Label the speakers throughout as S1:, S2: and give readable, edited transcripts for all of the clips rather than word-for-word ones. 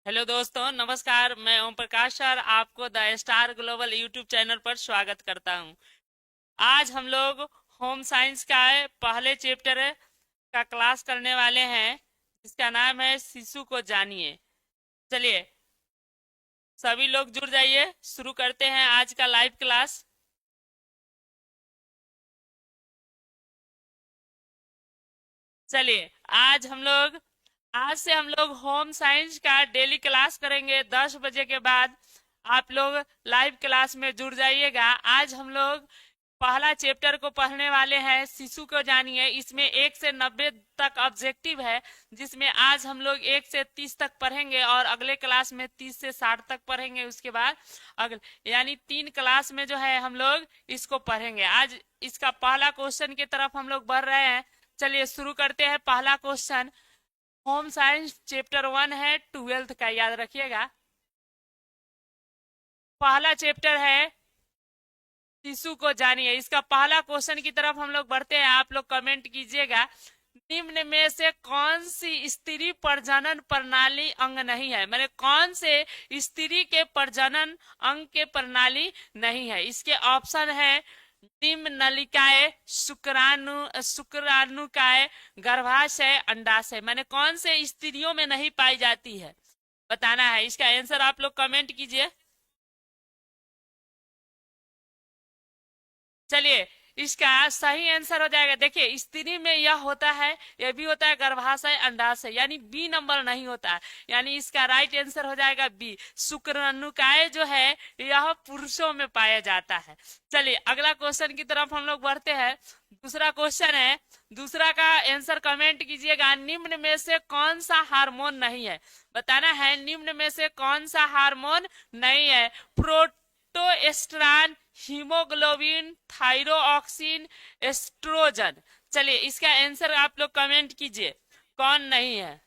S1: Hello दोस्तों, नमस्कार। मैं ओम प्रकाश सर आपको the star global YouTube channel पर स्वागत करता हूं। आज हम लोग होम साइंस का पहले चैप्टर का क्लास करने वाले हैं, जिसका नाम है शिशु को जानिए। चलिए, सभी लोग जुड़ जाइए। शुरू करते हैं आज का लाइव क्लास। चलिए, आज से हम लोग होम साइंस का डेली क्लास करेंगे 10 बजे के बाद। आप लोग लाइव क्लास में जुड़ जाइएगा। आज हम लोग पहला चैप्टर को पढ़ने वाले हैं, शिशु को जानिए। इसमें 1 से 90 तक ऑब्जेक्टिव है, जिसमें आज हम लोग 1 से 30 तक पढ़ेंगे और अगले क्लास में 30 से 60 तक पढ़ेंगे। उसके बाद अगले यानी 3 क्लास में जो है हम लोग इसको पढ़ेंगे। आज इसका पहला क्वेश्चन की तरफ हम लोग बढ़ रहे हैं। चलिए शुरू करते हैं। पहला क्वेश्चन होम साइंस चैप्टर 1 है, 12th का, याद रखिएगा। पहला चैप्टर है शिशु को जानिए। इसका पहला क्वेश्चन की तरफ हम लोग बढ़ते हैं। आप लोग कमेंट कीजिएगा, निम्न में से कौन सी स्त्री प्रजनन प्रणाली अंग नहीं है। मैंने कौन से स्त्री के प्रजनन अंग के प्रणाली नहीं है। इसके ऑप्शन है निम्न नलिकाएं, शुक्राणुकाय, गर्भाशय, अंडाशय। मैंने कौन से स्त्रियों में नहीं पाई जाती है, बताना है। इसका आंसर आप लोग कमेंट कीजिए। चलिए, इसका सही आंसर हो जाएगा। देखिए, स्त्री में यह होता है, यह भी होता है गर्भाशय, अंडाशय, यानी बी नंबर नहीं होता है। यानी इसका राइट आंसर हो जाएगा बी। शुक्राणुकाय जो है यह पुरुषों में पाया जाता है। चलिए अगला क्वेश्चन की तरफ हम लोग बढ़ते हैं। दूसरा क्वेश्चन है, दूसरा का आंसर कमेंट कीजिएगा। निम्न में से कौन सा हार्मोन नहीं है, बताना है। निम्न में से कौन सा हार्मोन नहीं है। प्रोटोएस्ट्रान, हीमोग्लोबिन, थायरोक्सिन, एस्ट्रोजन। चलिए इसका आंसर आप लोग कमेंट कीजिए, कौन नहीं है।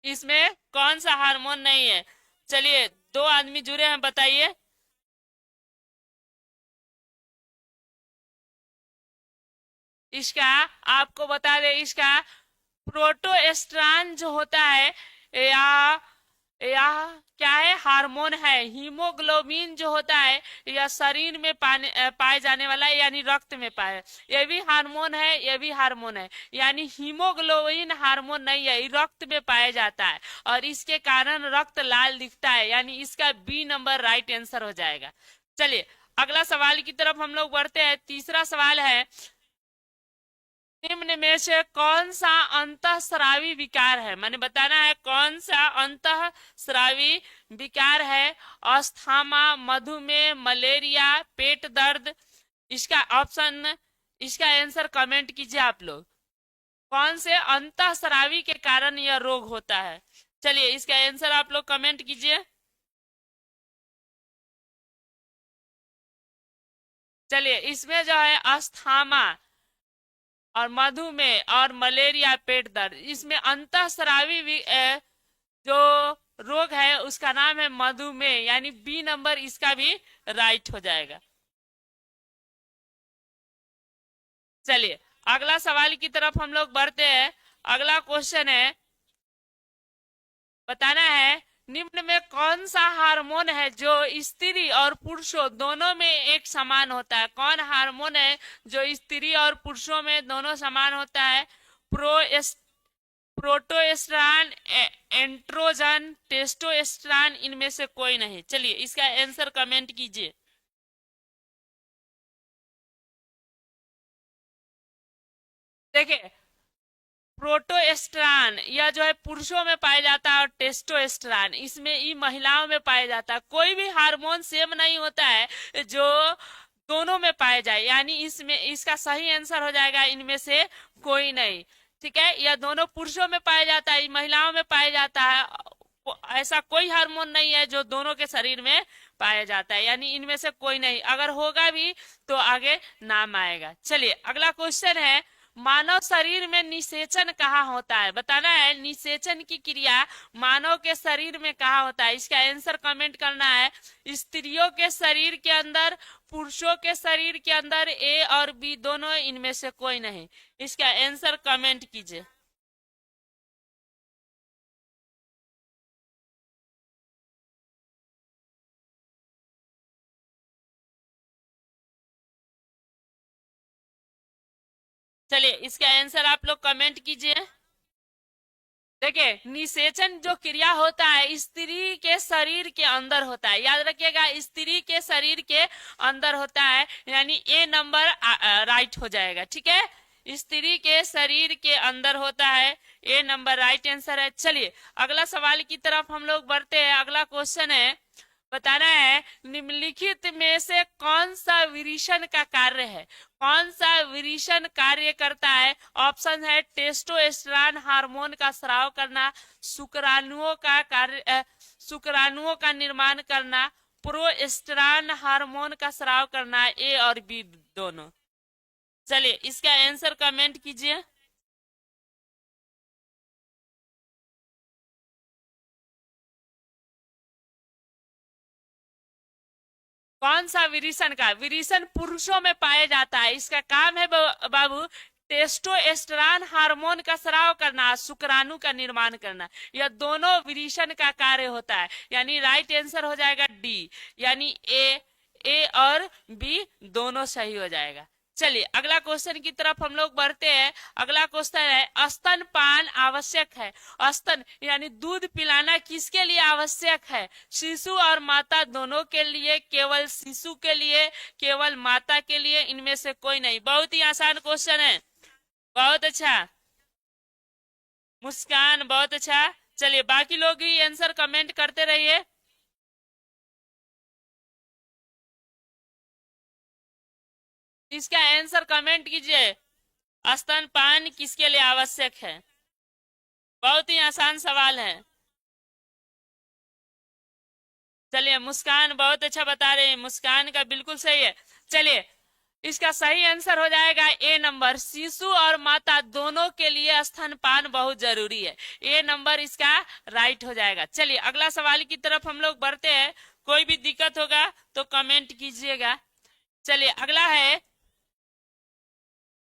S1: इसमें कौन सा हार्मोन नहीं है। चलिए, 2 आदमी जुड़े हैं, बताइए। इसका आपको बता दें, इसका प्रोटोएस्ट्रान जो होता है या क्या है, हार्मोन है। हीमोग्लोबिन जो होता है यह शरीर में पाए जाने वाला है, यानी रक्त में पाए। ये भी हार्मोन है, ये भी हार्मोन है। यानी हीमोग्लोबिन हार्मोन नहीं है, ये रक्त में पाया जाता है और इसके कारण रक्त लाल दिखता है। यानी इसका बी नंबर राइट आंसर हो जाएगा। चलिए अगला सवाल की तरफ हम लोग बढ़ते हैं। तीसरा सवाल है, निम्न में से कौन सा अंतःस्रावी विकार है। मैंने बताना है कौन सा अंतःस्रावी विकार है। अस्थमा, मधुमेह, मलेरिया, पेट दर्द। इसका ऑप्शन, इसका आंसर कमेंट कीजिए आप लोग। कौन से अंतःस्रावी के कारण यह रोग होता है। चलिए इसका आंसर आप लोग कमेंट कीजिए। चलिए, इसमें जो है अस्थमा और मधुमेह और मलेरिया, पेट दर्द, इसमें अंतःस्रावी जो रोग है उसका नाम है मधुमेह, यानी बी नंबर इसका भी राइट हो जाएगा। चलिए अगला सवाल की तरफ हम लोग बढ़ते हैं। अगला क्वेश्चन है, बताना है निम्न में कौन सा हार्मोन है जो स्त्री और पुरुषों दोनों में एक समान होता है। कौन हार्मोन है जो स्त्री और पुरुषों में दोनों समान होता है। प्रो प्रोटोएस्ट्रान, एंट्रोजन, टेस्टोस्टेरोन, इनमें से कोई नहीं। चलिए इसका आंसर कमेंट कीजिए। देखिए, प्रोटोएस्ट्रान यह जो है पुरुषों में पाया जाता है और टेस्टोस्टेरोन इसमें ही महिलाओं में पाया जाता है। कोई भी हार्मोन सेम नहीं होता है जो दोनों में पाया जाए। यानी इसमें इसका सही आंसर हो जाएगा इनमें से कोई नहीं। ठीक है, यह दोनों पुरुषों में पाया जाता है, महिलाओं में पाया जाता है। ऐसा कोई हार्मोन नहीं है जो दोनों के शरीर में पाया जाता है। यानी इनमें से कोई नहीं, अगर होगा भी तो आगे नाम आएगा। चलिए अगला क्वेश्चन है, मानव शरीर में निषेचन कहाँ होता है, बताना है निषेचन की क्रिया मानव के शरीर में कहाँ होता है। इसका आंसर कमेंट करना है। स्त्रियों के शरीर के अंदर, पुरुषों के शरीर के अंदर, ए और बी दोनों, इनमें से कोई नहीं। इसका आंसर कमेंट कीजिए। चलिए इसका आंसर आप लोग कमेंट कीजिए। देखिए निषेचन जो क्रिया होता है स्त्री के शरीर के अंदर होता है, याद रखिएगा स्त्री के शरीर के अंदर होता है, यानी ए नंबर राइट हो जाएगा। ठीक है, स्त्री के शरीर के अंदर होता है, ए नंबर राइट आंसर है। चलिए अगला सवाल की तरफ हम लोग बढ़ते हैं। अगला क्वेश्चन है, बताना है निम्नलिखित में से कौन सा विरिशन का कार्य है, कौन सा विरिशन कार्य करता है। ऑप्शन है टेस्टोस्टेरोन हार्मोन का स्राव करना, शुक्राणुओं का कार्य, शुक्राणुओं का निर्माण करना, प्रोस्टेरोन हार्मोन का स्राव करना, ए और बी दोनों। चलिए इसका आंसर कमेंट कीजिए। कौन सा विरिशन का, विरिशन पुरुषों में पाया जाता है, इसका काम है बाबू टेस्टोस्टेरोन हार्मोन का स्राव करना, शुक्राणु का निर्माण करना। यह दोनों विरिशन का कार्य होता है, यानी राइट आंसर हो जाएगा डी, यानी ए और बी दोनों सही हो जाएगा। चलिए अगला क्वेश्चन की तरफ हम लोग बढ़ते हैं। अगला क्वेश्चन है स्तनपान आवश्यक है। स्तन यानी दूध पिलाना किसके लिए आवश्यक है, शिशु और माता दोनों के लिए, केवल शिशु के लिए, केवल माता के लिए, इनमें से कोई नहीं। बहुत ही आसान क्वेश्चन है। बहुत अच्छा मुस्कान, बहुत अच्छा। चलिए बाकी लोग ही आंसर कमेंट करते रहिए। इसका आंसर कमेंट कीजिए, स्तनपान किसके लिए आवश्यक है। बहुत ही आसान सवाल है। चलिए मुस्कान बहुत अच्छा बता रहे हैं, मुस्कान का बिल्कुल सही है। चलिए इसका सही आंसर हो जाएगा ए नंबर, शिशु और माता दोनों के लिए स्तनपान बहुत जरूरी है। ए नंबर इसका राइट हो जाएगा। चलिए अगला सवाल की तरफ हम लोग बढ़ते हैं। कोई भी दिक्कत होगा तो कमेंट कीजिएगा। चलिए अगला है,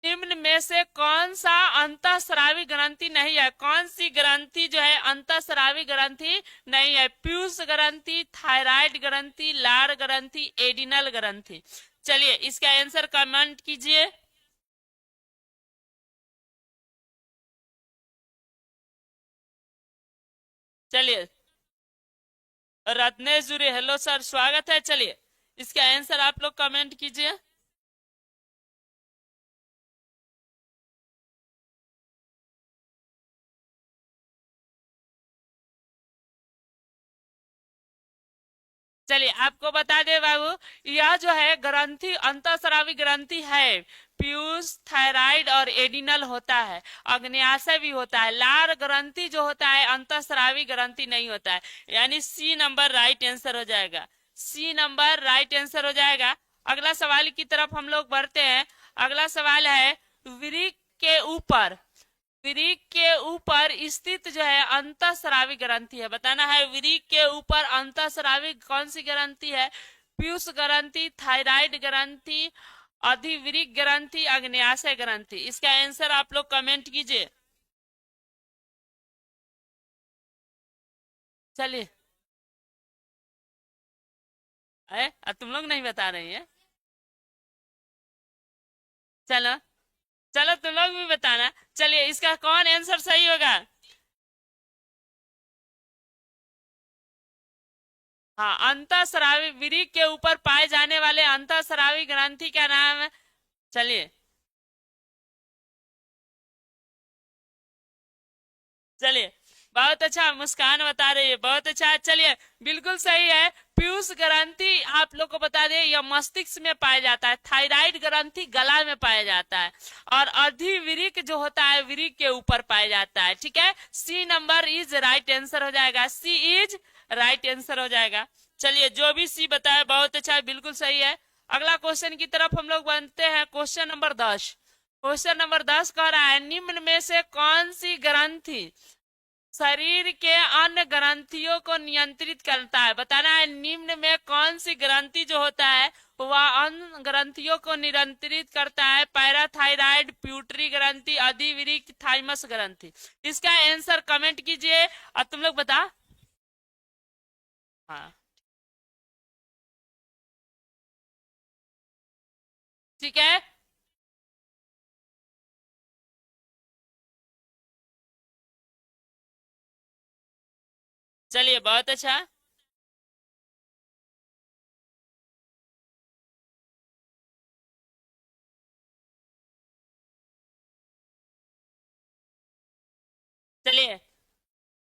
S1: निम्न में से कौन सा अंतःस्रावी ग्रंथि नहीं है, कौन सी ग्रंथि जो है अंतःस्रावी ग्रंथि नहीं है। पीयूष ग्रंथि, थायराइड ग्रंथि, लार ग्रंथि, एडिनल ग्रंथि। चलिए इसका आंसर कमेंट कीजिए। चलिए रत्नेश जुरे, हेलो सर, स्वागत है। चलिए इसका आंसर आप लोग कमेंट कीजिए। चलिए आपको बता दे बाबू, यह जो है ग्रंथि अंतःस्रावी ग्रंथि है, पीयूष, थायराइड और एडिनल होता है, अग्न्याशय भी होता है। लार ग्रंथि जो होता है अंतःस्रावी ग्रंथि नहीं होता है, यानी सी नंबर राइट आंसर हो जाएगा। सी नंबर राइट आंसर हो जाएगा। अगला सवाल की तरफ हम लोग बढ़ते हैं। अगला सवाल है, वृक्क के ऊपर, वृक्क के ऊपर स्थित जो है अंतःस्रावी ग्रंथि है, बताना है वृक्क के ऊपर अंतःस्रावी कौन सी ग्रंथि है। पीयूष ग्रंथि, थायराइड ग्रंथि, अधिवृक्क ग्रंथि, अग्न्याशय ग्रंथि। इसका आंसर आप लोग कमेंट कीजिए। चलिए तुम लोग नहीं बता रही है। चलो चलो तुम लोग भी बताना। चलिए इसका कौन आंसर सही होगा। हाँ, अंतःस्रावी वृक्क के ऊपर पाए जाने वाले अंतःस्रावी ग्रंथि का नाम है। चलिए चलिए बहुत अच्छा, मुस्कान बता रही है, बहुत अच्छा। चलिए बिल्कुल सही है। पीयूष ग्रंथि आप लोग को बता दें यह मस्तिष्क में पाया जाता है, थायराइड ग्रंथि गला में पाया जाता है, और अधिवृक्क जो होता है वृक्क के ऊपर पाया जाता है। ठीक है, C number is right answer हो जाएगा, सी इज राइट आंसर हो जाएगा। चलिए जो भी सी बताया बहुत अच्छा है, बिल्कुल सही है। अगला क्वेश्चन की तरफ हम लोग बनते हैं, क्वेश्चन नंबर 10। क्वेश्चन नंबर 10 कह रहा है निम्न में से कौन सी ग्रंथि शरीर के अन्य ग्रंथियों को नियंत्रित करता है। बताना है निम्न में कौन सी ग्रंथि जो होता है वह अन्य ग्रंथियों को नियंत्रित करता है। पैराथायराइड, प्यूटरी ग्रंथि, अधिवृक्क, थाइमस ग्रंथि। इसका आंसर कमेंट कीजिए और तुम लोग बता। हाँ ठीक है, चलिए बहुत अच्छा। चलिए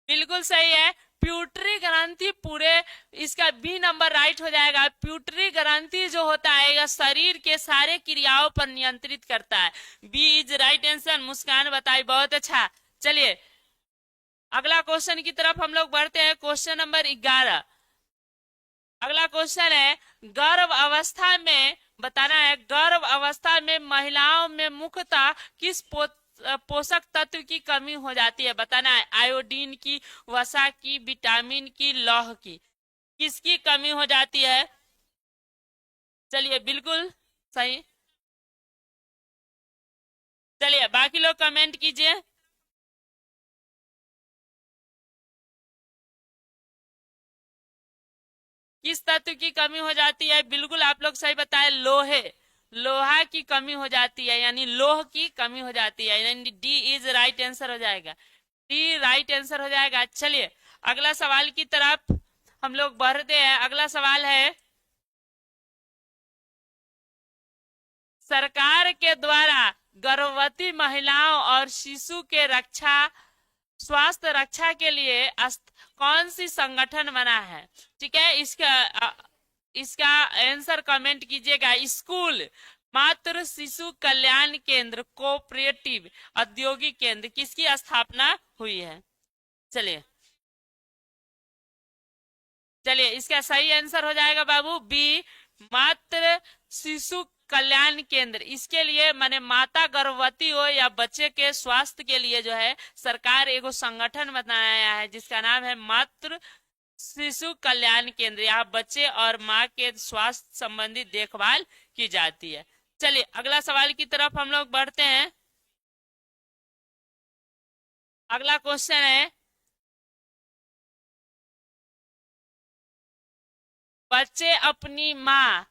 S1: बिल्कुल सही है, प्यूटरी ग्रंथि पूरे, इसका बी नंबर राइट हो जाएगा। प्यूटरी ग्रंथि जो होता है यह शरीर के सारे क्रियाओं पर नियंत्रित करता है। B is right answer. Muskaan बताई बहुत अच्छा। चलिए अगला क्वेश्चन की तरफ हम लोग बढ़ते हैं। Question number 11। अगला क्वेश्चन है गर्भ अवस्था में, बताना है गर्भ अवस्था में महिलाओं में मुख्यतः किस पोषक तत्व की कमी हो जाती है। बताना है आयोडीन की, वसा की, विटामिन की, लौह की। किसकी कमी हो जाती है। चलिए बिल्कुल सही। चलिए बाकी लोग कमेंट कीजिए। किस तत्व की कमी हो जाती है। बिल्कुल आप लोग सही बताए, लोहे, लोहा की कमी हो जाती है, यानी लोह की कमी हो जाती है, यानी डी इज राइट आंसर हो जाएगा। डी राइट आंसर हो जाएगा। चलिए अगला सवाल की तरफ हम लोग बढ़ते हैं। अगला सवाल है सरकार के द्वारा गर्भवती महिलाओं और शिशु के रक्षा, स्वास्थ्य रक्षा के लिए कौन सी संगठन बना है। ठीक है, इसका आंसर कमेंट कीजिएगा। स्कूल, मातृ शिशु कल्याण केंद्र, कोऑपरेटिव, औद्योगिक केंद्र, किसकी स्थापना हुई है। चलिए चलिए इसका सही आंसर हो जाएगा बाबू बी, मातृ शिशु कल्याण केंद्र। इसके लिए माने माता गर्भवती हो या बच्चे के स्वास्थ्य के लिए जो है सरकार एगो संगठन बनाया है जिसका नाम है मातृ शिशु कल्याण केंद्र। यहाँ बच्चे और माँ के स्वास्थ्य संबंधी देखभाल की जाती है। चलिए अगला सवाल की तरफ हम लोग बढ़ते हैं। अगला क्वेश्चन है बच्चे अपनी माँ,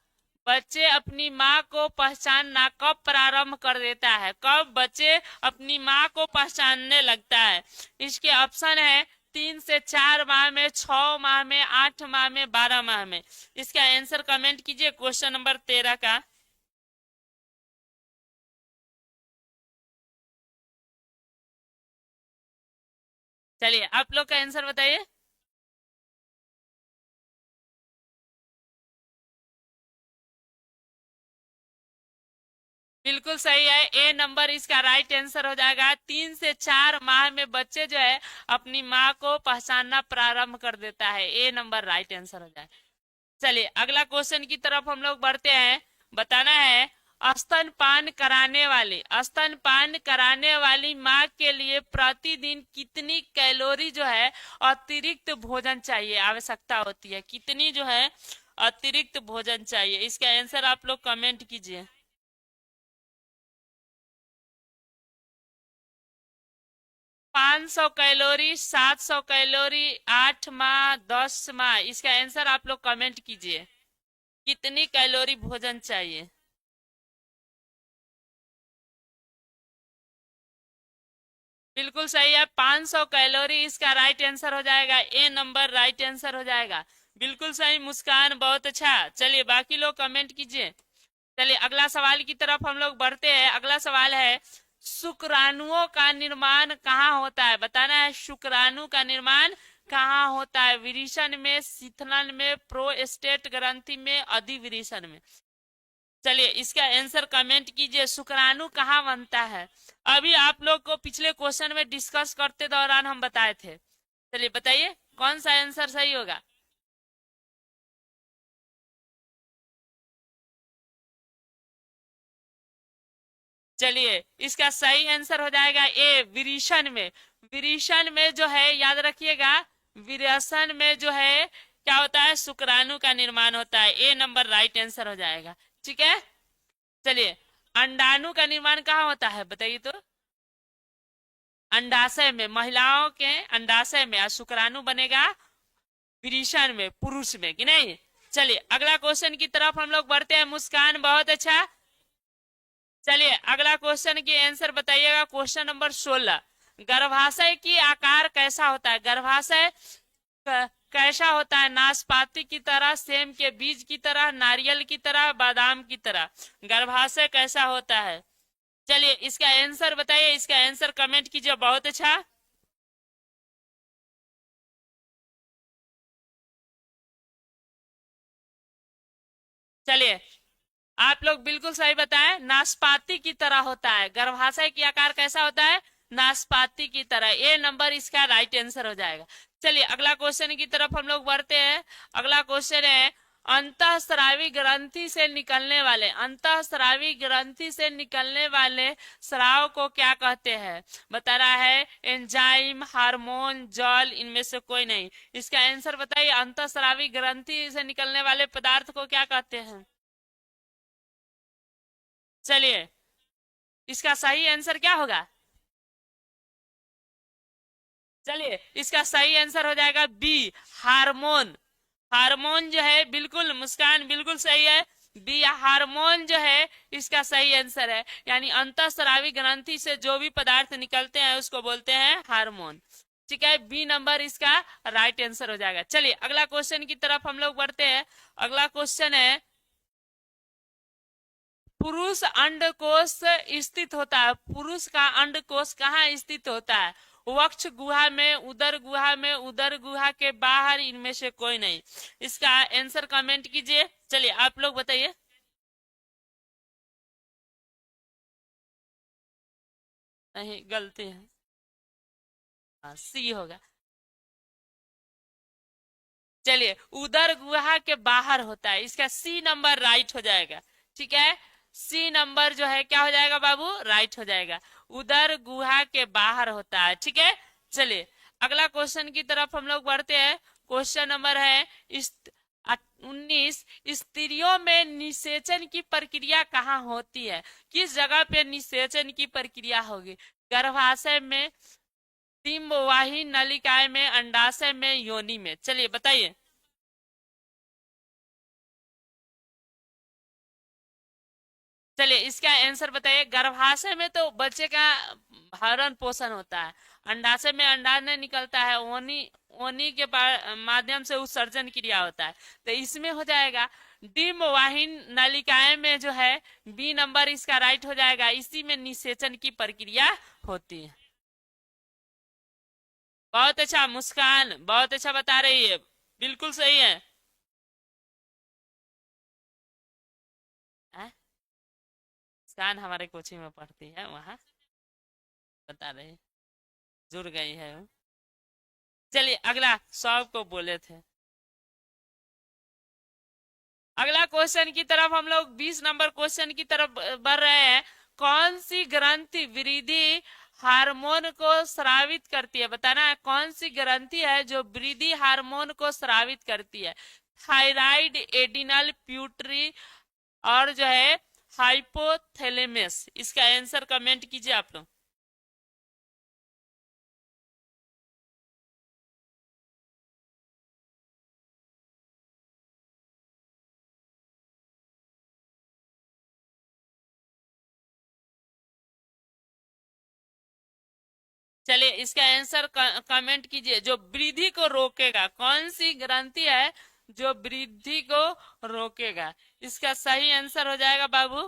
S1: बच्चे अपनी माँ को पहचानना कब प्रारंभ कर देता है। कब बच्चे अपनी माँ को पहचानने लगता है। इसके ऑप्शन है 3 से 4 माह में, 6 माह में, 8 माह में, 12 माह में। इसका आंसर कमेंट कीजिए क्वेश्चन नंबर 13 का। चलिए आप लोग का आंसर बताइए। बिल्कुल सही है, ए नंबर इसका राइट आंसर हो जाएगा। 3 से 4 माह में बच्चे जो है अपनी माँ को पहचानना प्रारंभ कर देता है। ए नंबर राइट आंसर हो जाए। चलिए अगला क्वेश्चन की तरफ हम लोग बढ़ते हैं। बताना है स्तनपान कराने वाली, स्तनपान कराने वाली माँ के लिए प्रतिदिन कितनी कैलोरी जो है अतिरिक्त भोजन चाहिए, आवश्यकता होती है। कितनी जो है अतिरिक्त भोजन चाहिए। इसका आंसर आप लोग कमेंट कीजिए। 500 कैलोरी, 700 कैलोरी, 8 माह, 10 माह। इसका आंसर आप लोग कमेंट कीजिए। कितनी कैलोरी भोजन चाहिए। बिल्कुल सही है, 500 कैलोरी इसका राइट आंसर हो जाएगा। ए नंबर राइट आंसर हो जाएगा। बिल्कुल सही मुस्कान, बहुत अच्छा। चलिए बाकी लोग कमेंट कीजिए। चलिए अगला सवाल की तरफ हम लोग बढ़ते हैं। अगला सवाल है शुक्राणुओं का निर्माण कहाँ होता है। बताना है शुक्राणु का निर्माण कहाँ होता है। विरीषण में, शीतलन में, प्रोस्टेट ग्रंथि में, अधिविरीषण में। चलिए इसका आंसर कमेंट कीजिए। शुक्राणु कहाँ बनता है। अभी आप लोग को पिछले क्वेश्चन में डिस्कस करते दौरान हम बताए थे। चलिए बताइए कौन सा आंसर सही होगा। चलिए इसका सही आंसर हो जाएगा ए, विरेचन में। विरेचन में जो है याद रखिएगा, विरेचन में जो है क्या होता है, शुक्राणु का निर्माण होता है। ए नंबर राइट आंसर हो जाएगा। ठीक है, चलिए अंडाणु का निर्माण कहाँ होता है बताइए तो? अंडाशय में, महिलाओं के अंडाशय में। और शुक्राणु बनेगा विरेचन में, पुरुष में, कि नहीं? चलिए अगला क्वेश्चन की तरफ हम लोग बढ़ते हैं। मुस्कान बहुत अच्छा। चलिए अगला क्वेश्चन की आंसर बताइएगा। क्वेश्चन नंबर 16, गर्भाशय की आकार कैसा होता है? गर्भाशय कैसा होता है? नाशपाती की तरह, सेम के बीज की तरह, नारियल की तरह, बादाम की तरह। गर्भाशय कैसा होता है? चलिए इसका आंसर बताइए, इसका आंसर कमेंट कीजिए। बहुत अच्छा। चलिए आप लोग बिल्कुल सही बताएं, नाशपाती की तरह होता है। गर्भाशय की आकार कैसा होता है? नाशपाती की तरह। ए नंबर इसका राइट आंसर हो जाएगा। चलिए अगला क्वेश्चन की तरफ हम लोग बढ़ते हैं। अगला क्वेश्चन है, अंतःस्रावी ग्रंथि से निकलने वाले, अंतःस्रावी ग्रंथि से निकलने वाले स्राव को क्या कहते हैं? बता रहा है एंजाइम, हार्मोन, जल, इनमें से कोई नहीं। इसका आंसर बताइए, अंतःस्रावी ग्रंथि से निकलने वाले पदार्थ को क्या कहते हैं? चलिए इसका सही आंसर क्या होगा? चलिए इसका सही आंसर हो जाएगा बी, हार्मोन। हार्मोन जो है, बिल्कुल मुस्कान बिल्कुल सही है। बी हार्मोन जो है इसका सही आंसर है। यानी अंतःस्रावी ग्रंथि से जो भी पदार्थ निकलते हैं उसको बोलते हैं हार्मोन। ठीक है, बी नंबर इसका राइट आंसर हो जाएगा। चलिए अगला क्वेश्चन की तरफ हम लोग बढ़ते हैं। अगला क्वेश्चन है, पुरुष अंडकोश स्थित होता है। पुरुष का अंडकोश कहाँ स्थित होता है? वक्ष गुहा में, उदर गुहा में, उदर गुहा के बाहर, इनमें से कोई नहीं। इसका आंसर कमेंट कीजिए। चलिए आप लोग बताइए। नहीं, गलती है। हाँ, सी होगा। चलिए उदर गुहा के बाहर होता है, इसका सी नंबर राइट हो जाएगा। ठीक है, सी नंबर जो है क्या हो जाएगा बाबू? राइट हो जाएगा। उदर गुहा के बाहर होता है। ठीक है, चलिए अगला क्वेश्चन की तरफ हम लोग बढ़ते हैं। क्वेश्चन नंबर है 19, स्त्रियों में निषेचन की प्रक्रिया कहाँ होती है? किस जगह पे निषेचन की प्रक्रिया होगी? गर्भाशय में, डिंबवाही नलिकाएं में, अंडाशय में, योनि में। चलिए बताइए। चलिए इसका आंसर बताइए। गर्भाशय में तो बच्चे का भरण पोषण होता है। अंडाशय में अंडाशय निकलता है, ओनी ओनी के माध्यम से उत्सर्जन क्रिया होता है। तो इसमें हो जाएगा डिंबवाहीन नलिकाएं में जो है, बी नंबर इसका राइट हो जाएगा। इसी में निषेचन की प्रक्रिया होती है। बहुत अच्छा मुस्कान, बहुत अच्छा बता रही है, बिल्कुल सही है। मुस्कान हमारे कोचिंग में पढ़ती है, वहाँ बता रही, जुड़ गई है वो। चलिए अगला, सब को बोले थे। अगला क्वेश्चन की तरफ हम लोग 20 नंबर क्वेश्चन की तरफ बढ़ रहे हैं। कौन सी ग्रंथि वृद्धि हार्मोन को स्रावित करती है? बताना है कौन सी ग्रंथि है जो वृद्धि हार्मोन को स्रावित करती है? थायराइड, एडिनल, प्यूटरी, और जो है हाइपोथैलेमस। इसका आंसर कमेंट कीजिए आप लोग। चलिए इसका आंसर कमेंट कीजिए। जो वृद्धि को रोकेगा, कौन सी ग्रंथि है जो वृद्धि को रोकेगा? इसका सही आंसर हो जाएगा बाबू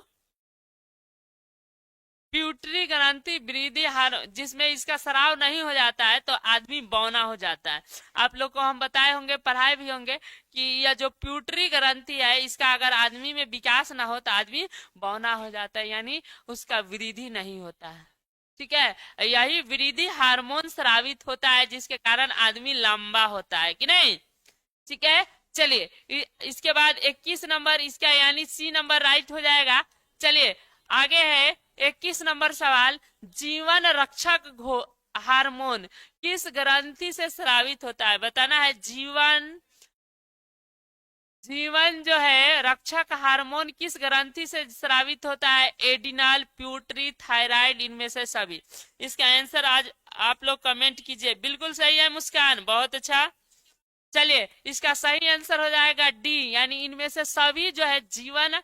S1: प्यूटरी ग्रंथि। वृद्धि हार जिसमें इसका स्राव नहीं हो जाता है तो आदमी बौना हो जाता है। आप लोग को हम बताए होंगे, पढ़ाए भी होंगे कि यह जो प्यूटरी ग्रंथि है, इसका अगर आदमी में विकास ना हो तो आदमी बौना हो जाता है, यानी उसका वृद्धि नहीं होता है। ठीक है, यही वृद्धि हार्मोन स्रावित होता है जिसके कारण आदमी लंबा होता है, कि नहीं? ठीक है, चलिए इसके बाद 21 नंबर इसका यानी सी नंबर राइट हो जाएगा। चलिए आगे है 21 नंबर सवाल, जीवन रक्षक हार्मोन किस ग्रंथि से स्रावित होता है? बताना है जीवन जीवन जो है रक्षक हार्मोन किस ग्रंथि से स्रावित होता है? एडिनल, प्यूटरी, थायराइड, इनमें से सभी। इसका आंसर आज आप लोग कमेंट कीजिए। बिल्कुल सही है मुस्कान, बहुत अच्छा। चलिए इसका सही आंसर हो जाएगा डी, यानी इनमें से सभी जो है जीवन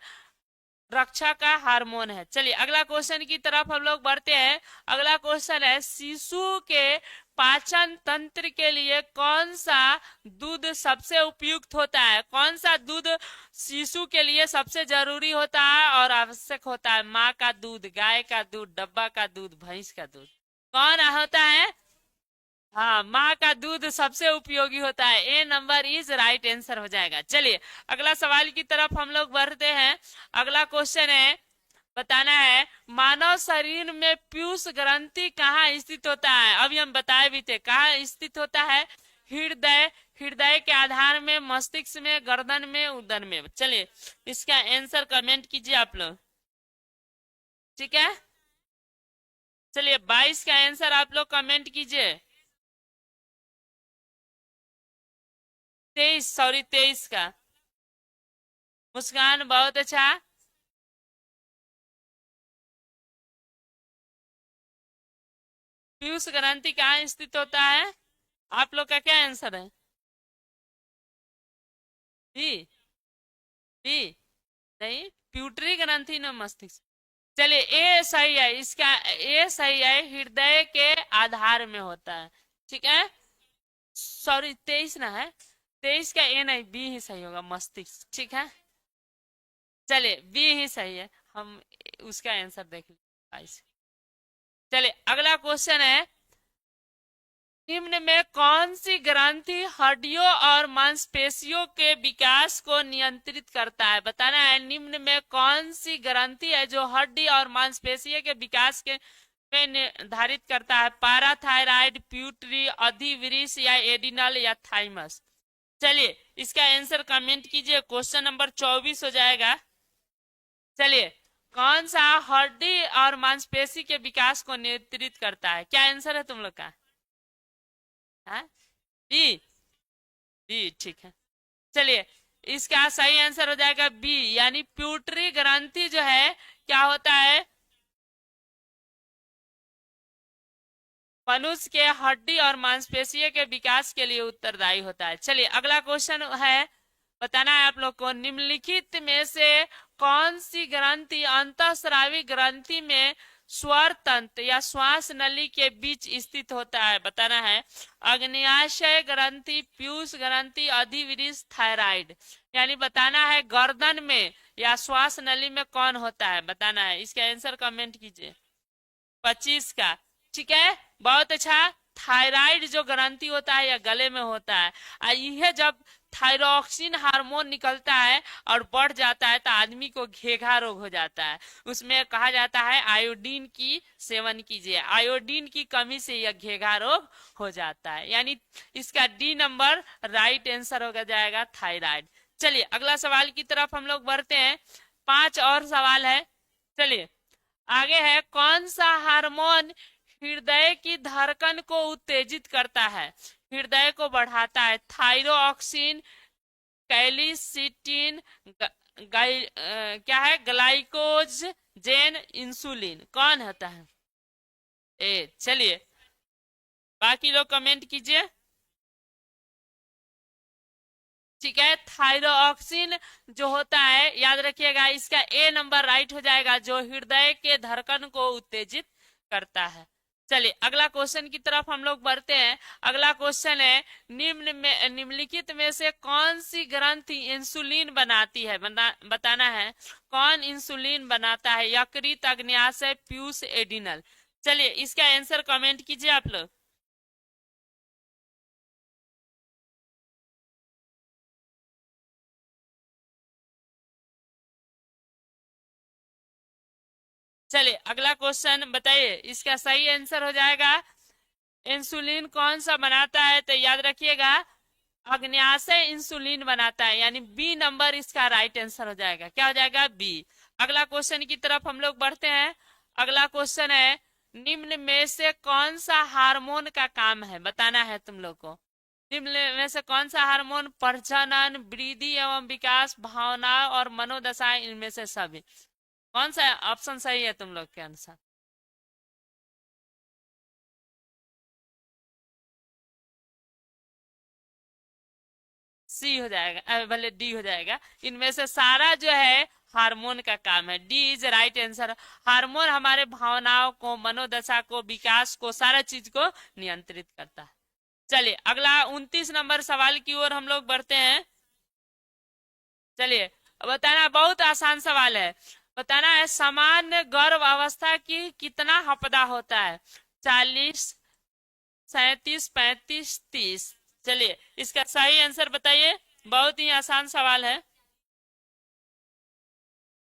S1: रक्षा का हार्मोन है। चलिए अगला क्वेश्चन की तरफ हम लोग बढ़ते हैं। अगला क्वेश्चन है, शिशु के पाचन तंत्र के लिए कौन सा दूध सबसे उपयुक्त होता है? कौन सा दूध शिशु के लिए सबसे जरूरी होता है और आवश्यक होता है? माँ का दूध, गाय का दूध, डब्बा का दूध, भैंस का दूध, कौन होता है? हाँ, माँ का दूध सबसे उपयोगी होता है। ए नंबर इज राइट आंसर हो जाएगा। चलिए अगला सवाल की तरफ हम लोग बढ़ते हैं। अगला क्वेश्चन है, बताना है मानव शरीर में पीयूष ग्रंथि कहाँ स्थित होता है? अभी हम बताए भी थे कहाँ स्थित होता है। हृदय, हृदय के आधार में, मस्तिष्क में, गर्दन में, उदर में। चलिए इसका आंसर कमेंट कीजिए आप लोग, ठीक है। चलिए 22 का आंसर आप लोग कमेंट कीजिए। 23, सॉरी 23 का। मुस्कान बहुत अच्छा। पीयूष ग्रंथि कहाँ स्थित होता है? आप लोग का क्या आंसर है? बी, बी नहीं, प्यूटरी ग्रंथि न मस्तिष्क। चलिए ए सही है, इसका ए सही है, हृदय के आधार में होता है, ठीक है। सॉरी 23 ना है, 23 का ए नहीं, बी ही सही होगा, मस्तिष्क, ठीक है। चलिए बी ही सही है, हम उसका आंसर देख लें। चलिए अगला क्वेश्चन है, निम्न में कौन सी ग्रंथि हड्डियों और मांसपेशियों के विकास को नियंत्रित करता है? बताना है निम्न में कौन सी ग्रंथि है जो हड्डी और मांसपेशियों के विकास के में निर्धारित करता है? पाराथायराइड, प्यूटरी, अधिवृष या एडिनल या थाइमस? चलिए इसका आंसर कमेंट कीजिए। क्वेश्चन नंबर 24 हो जाएगा। चलिए कौन सा हड्डी और मांसपेशी के विकास को नियंत्रित करता है? क्या आंसर है तुम लोग का? बी, बी ठीक है। चलिए इसका सही आंसर हो जाएगा बी, यानी प्यूटरी ग्रंथि जो है क्या होता है? मनुष्य के हड्डी और मांसपेशियों के विकास के लिए उत्तरदायी होता है। चलिए अगला क्वेश्चन है, बताना है आप लोग को, निम्नलिखित में से कौन सी ग्रंथि अंतःस्रावी ग्रंथि में स्वर तंत्र या श्वास नली के बीच स्थित होता है? बताना है अग्न्याशय ग्रंथि, पीयूष ग्रंथि, अधिवृष, थायराइड। यानी बताना है गर्दन में या श्वास नली में कौन होता है? बताना है, इसका आंसर कमेंट कीजिए। 25 का, ठीक है, बहुत अच्छा। थायराइड जो ग्रंथि होता है या गले में होता है, यह जब थायरोक्सिन हार्मोन निकलता है और बढ़ जाता है तो आदमी को घेघा रोग हो जाता है। उसमें कहा जाता है आयोडीन की सेवन कीजिए, आयोडीन की कमी से यह घेघा रोग हो जाता है। यानी इसका डी नंबर राइट आंसर हो जाएगा, थायराइड। चलिए अगला सवाल की तरफ हम लोग बढ़ते हैं। 5 और सवाल है। चलिए आगे है, कौन सा हार्मोन हृदय की धड़कन को उत्तेजित करता है, हृदय को बढ़ाता है? थायरोक्सिन, कैलिसिटिन, क्या है, ग्लाइकोज जेन, इंसुलिन, कौन होता है? ए। चलिए बाकी लोग कमेंट कीजिए, ठीक है। थायरोक्सिन जो होता है, याद रखिएगा, इसका ए नंबर राइट हो जाएगा, जो हृदय के धड़कन को उत्तेजित करता है। चलिए अगला क्वेश्चन की तरफ हम लोग बढ़ते हैं। अगला क्वेश्चन है, निम्नलिखित में से कौन सी ग्रंथि इंसुलिन बनाती है? बताना है कौन इंसुलिन बनाता है? यकृत, अग्न्याशय, पीयूष, एडिनल? चलिए इसका आंसर कमेंट कीजिए आप लोग। चलिए अगला क्वेश्चन बताइए, इसका सही आंसर हो जाएगा इंसुलिन कौन सा बनाता है? तो याद रखिएगा अग्न्याशय इंसुलिन बनाता है, यानी बी नंबर इसका राइट आंसर हो जाएगा। क्या हो जाएगा? बी। अगला क्वेश्चन की तरफ हम लोग बढ़ते हैं। अगला क्वेश्चन है, निम्न में से कौन सा हार्मोन का काम है, बताना है तुम लोग को। निम्न में से कौन सा हार्मोन प्रजनन, वृद्धि एवं विकास, भावना और मनोदशा, इनमें से सभी कौन सा ऑप्शन सही है तुम लोग के अनुसार? सी हो जाएगा, भले डी हो जाएगा। इनमें से सारा जो है हार्मोन का काम है, D is right answer. Hormone हमारे भावनाओं को, मनोदशा को, विकास को, सारा चीज को नियंत्रित करता है। चलिए अगला 29 नंबर सवाल की ओर हम लोग बढ़ते हैं। चलिए बताना, बहुत आसान सवाल है। बताना है, सामान्य गर्भ अवस्था की कितना हपदा होता है? 40, 37, 35, 30। चलिए इसका सही आंसर बताइए। बहुत ही आसान सवाल है,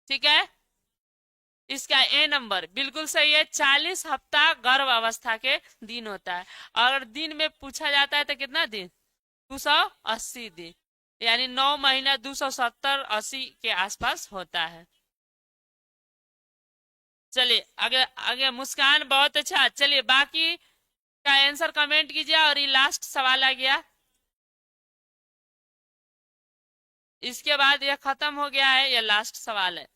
S1: ठीक है। इसका ए नंबर बिल्कुल सही है। 40 हफ्ता गर्भ अवस्था के दिन होता है। अगर दिन में पूछा जाता है तो कितना दिन? 280 दिन, यानी 9 महीना, 270, 80 के आसपास होता है। चलिए आगे आगे। मुस्कान बहुत अच्छा। चलिए बाकी का आंसर कमेंट कीजिए। और ये लास्ट सवाल आ गया, इसके बाद यह खत्म हो गया है, यह लास्ट सवाल है।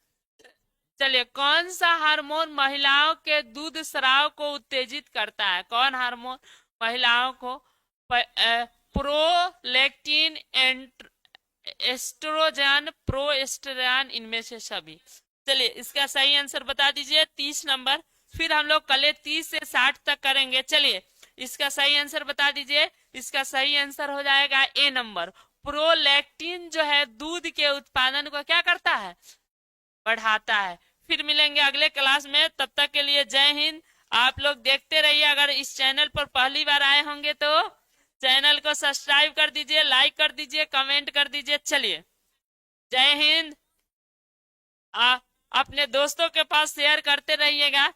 S1: चलिए, कौन सा हार्मोन महिलाओं के दूध स्राव को उत्तेजित करता है? कौन हार्मोन महिलाओं को? प्रोलैक्टिन, एस्ट्रोजन, प्रोएस्टेरॉन, इनमें से सभी। चलिए इसका सही आंसर बता दीजिए। 30 नंबर। फिर हम लोग कल 30 से 60 तक करेंगे। चलिए इसका सही आंसर बता दीजिए। इसका सही आंसर हो जाएगा ए नंबर। प्रोलैक्टिन जो है दूध के उत्पादन को क्या करता है? बढ़ाता है। फिर मिलेंगे अगले क्लास में, तब तक के लिए जय हिंद। आप लोग देखते रहिए। अगर इस चैनल पर पहली बार आए होंगे तो चैनल को सब्सक्राइब कर दीजिए, लाइक कर दीजिए, कमेंट कर दीजिए। चलिए जय हिंद। अपने दोस्तों के पास शेयर करते रहिएगा।